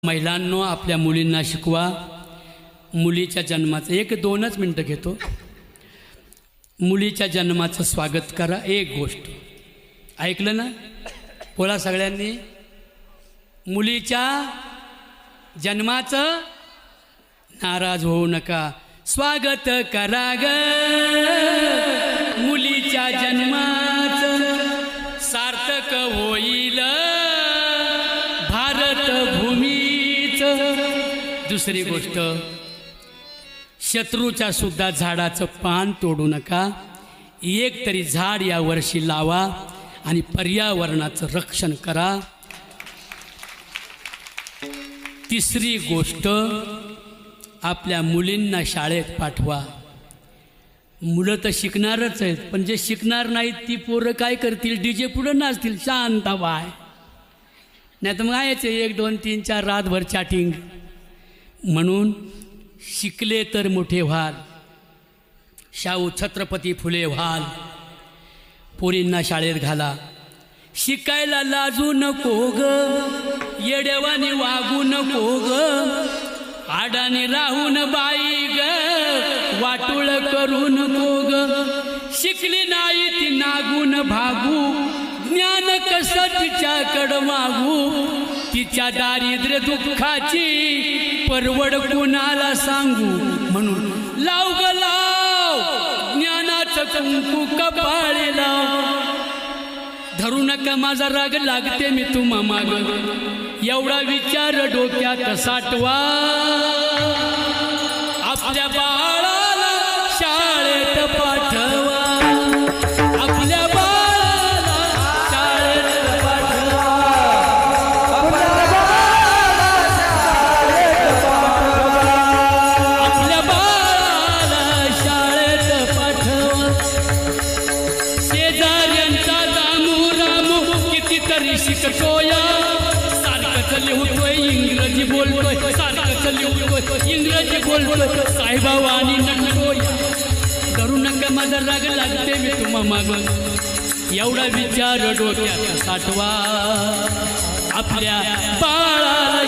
महिलांनो आपल्या मुलींना शिकवा। मुलीच्या जन्माचं 1-2च मिनटं घेतो। मुलीच्या जन्माचं स्वागत करा। एक गोष्ट ऐकलं ना, बोला सगळ्यांनी। मुलीच्या जन्माचं नाराज होऊ नका, स्वागत करा ग। मुलीच्या जन्माचं सार्थक होईल भारत भूमीचं। दुसरी गोष्ट, शत्रूच्या सुद्धा झाडाचं पान तोडू नका। एक तरी झाड या वर्षी लावा आणि पर्यावरणाचं रक्षण करा। तिसरी गोष्ट, आपल्या मुलींना शाळेत पाठवा। मुलं तर शिकणारच आहेत, पण जे शिकणार नाहीत ती पोरं काय करतील? डीजे पुढं नाचतील, शांत बाय। नाही तर मग यायचे 1, 2, 3, 4 रातभर चॅटिंग। म्हणून शिकले तर मोठे व्हाल, शाहू छत्रपती फुले व्हाल। पोरींना शाळेत घाला, शिकायला लाजू नको ग, येडेवानी वागू नको ग, आडाने राहून बाई ग, वाटुळ करू नको ग। शिकली नाही ती नागून भागू, ज्ञान कसं तिच्याकडं मागू, तिच्या दारिद्र्य दुःखाची परवड कुणाला सांगू। म्हणून लाव ग लाव, ज्ञानाचं कुंकू कपाळी लाव। धरू नका माझा राग, लागते मी तुम्हा माग, एवढा विचार डोक्यात साठवा। आपल्या बाळाला शाळेत पाठवा, आपल्या बाळाला शाळेत पाठवा, आपल्या बाळाला शाळेत पाठवा। शेजाऱ्यांचा दामू रामू कितीतरी शिकतोय, सारखंच लिहतोय इंग्रजी बोलतोय, सारखंच लिहतोय इंग्रजी बोलतोय, साईबाबांनी नटतोय। धरू नका माझा राग, लागते मी तुम्हा माग, एवढा विचार डोक्यात साठवा। आपल्या बाळाला